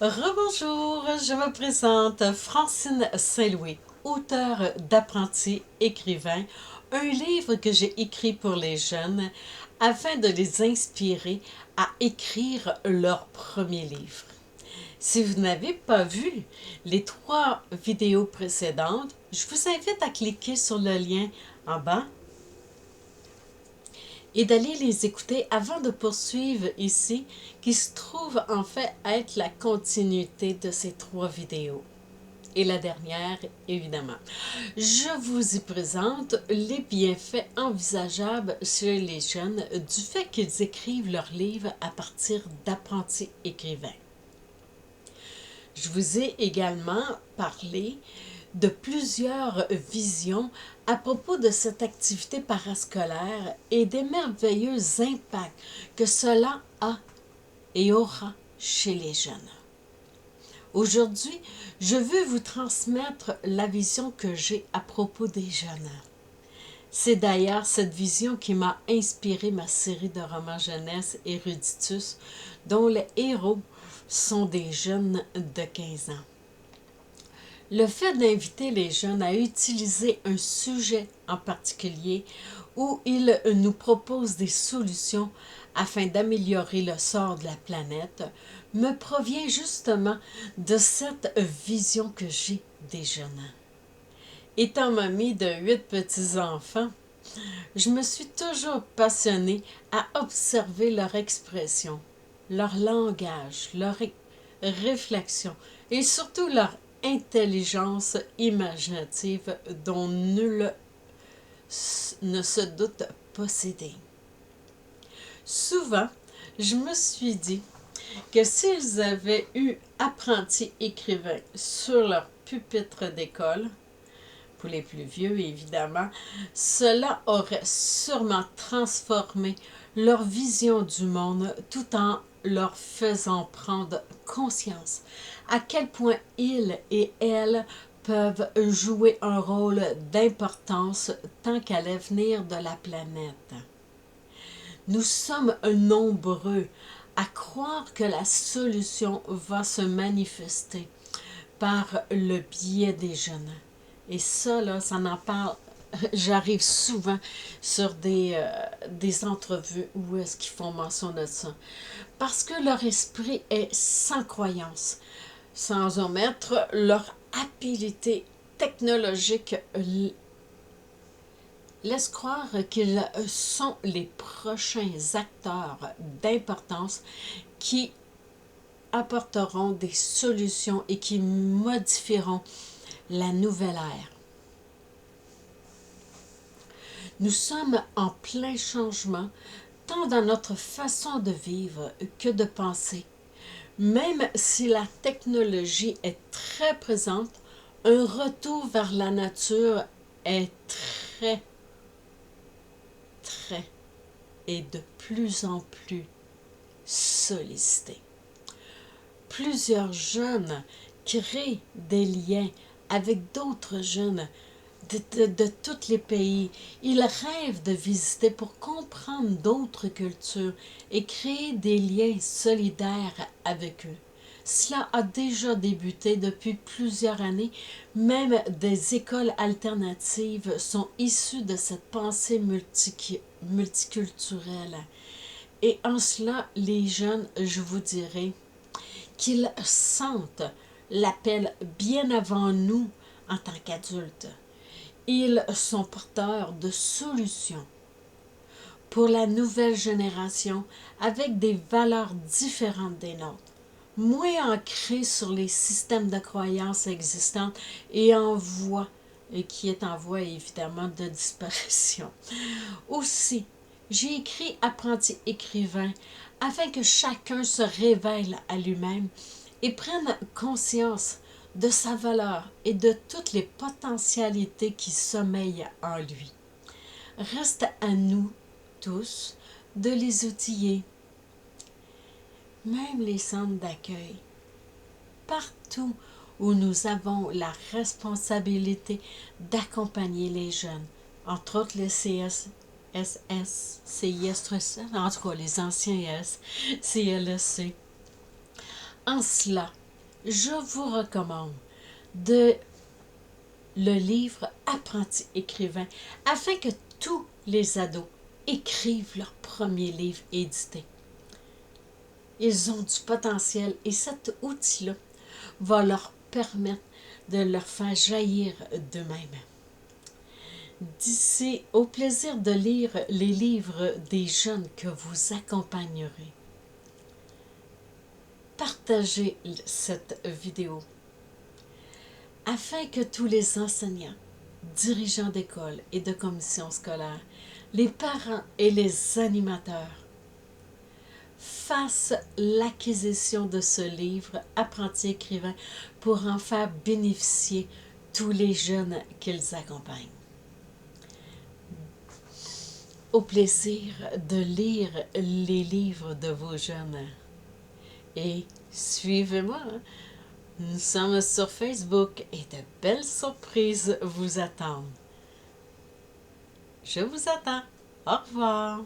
Rebonjour, je me présente Francine Saint-Louis, auteure d'Apprenti écrivain, un livre que j'ai écrit pour les jeunes afin de les inspirer à écrire leur premier livre. Si vous n'avez pas vu les 3 vidéos précédentes, je vous invite à cliquer sur le lien en bas et d'aller les écouter avant de poursuivre ici, qui se trouve en fait être la continuité de ces 3 vidéos. Et la dernière, évidemment. Je vous y présente les bienfaits envisageables chez les jeunes du fait qu'ils écrivent leurs livres à partir d'apprentis écrivains. Je vous ai également parlé de plusieurs visions à propos de cette activité parascolaire et des merveilleux impacts que cela a et aura chez les jeunes. Aujourd'hui, je veux vous transmettre la vision que j'ai à propos des jeunes. C'est d'ailleurs cette vision qui m'a inspiré ma série de romans jeunesse Eruditus, dont les héros sont des jeunes de 15 ans. Le fait d'inviter les jeunes à utiliser un sujet en particulier où ils nous proposent des solutions afin d'améliorer le sort de la planète me provient justement de cette vision que j'ai des jeunes. Étant mamie de 8 petits-enfants, je me suis toujours passionnée à observer leur expression, leur langage, leur réflexion et surtout leur intelligence imaginative dont nul ne se doute posséder. Souvent, je me suis dit que s'ils avaient eu apprentis écrivains sur leur pupitre d'école, pour les plus vieux évidemment, cela aurait sûrement transformé leur vision du monde tout en leur faisant prendre conscience à quel point ils et elles peuvent jouer un rôle d'importance tant qu'à l'avenir de la planète. Nous sommes nombreux à croire que la solution va se manifester par le biais des jeunes. Et ça, là, ça en parle. J'arrive souvent sur des entrevues où est-ce qu'ils font mention de ça. Parce que leur esprit est sans croyance, sans omettre leur habileté technologique laisse croire qu'ils sont les prochains acteurs d'importance qui apporteront des solutions et qui modifieront la nouvelle ère. Nous sommes en plein changement, tant dans notre façon de vivre que de penser. Même si la technologie est très présente, un retour vers la nature est très et de plus en plus sollicité. Plusieurs jeunes créent des liens avec d'autres jeunes de tous les pays. Ils rêvent de visiter pour comprendre d'autres cultures et créer des liens solidaires avec eux. Cela a déjà débuté depuis plusieurs années. Même des écoles alternatives sont issues de cette pensée multiculturelle. Et en cela, les jeunes, je vous dirais, qu'ils sentent l'appel bien avant nous en tant qu'adultes. Ils sont porteurs de solutions pour la nouvelle génération avec des valeurs différentes des nôtres, moins ancrées sur les systèmes de croyances existants et qui est en voie évidemment de disparition. Aussi, j'ai écrit Apprenti écrivain afin que chacun se révèle à lui-même et prenne conscience de sa valeur et de toutes les potentialités qui sommeillent en lui. Reste à nous tous de les outiller. Même les centres d'accueil, partout où nous avons la responsabilité d'accompagner les jeunes, entre autres les CIS, en tout cas les anciens CLSC. En cela, je vous recommande de le livre Apprenti écrivain afin que tous les ados écrivent leur premier livre édité. Ils ont du potentiel et cet outil-là va leur permettre de leur faire jaillir d'eux-mêmes. D'ici au plaisir de lire les livres des jeunes que vous accompagnerez. Partagez cette vidéo afin que tous les enseignants, dirigeants d'école et de commissions scolaires, les parents et les animateurs fassent l'acquisition de ce livre Apprenti écrivain pour en faire bénéficier tous les jeunes qu'ils accompagnent. Au plaisir de lire les livres de vos jeunes. Et suivez-moi, nous sommes sur Facebook et de belles surprises vous attendent. Je vous attends. Au revoir.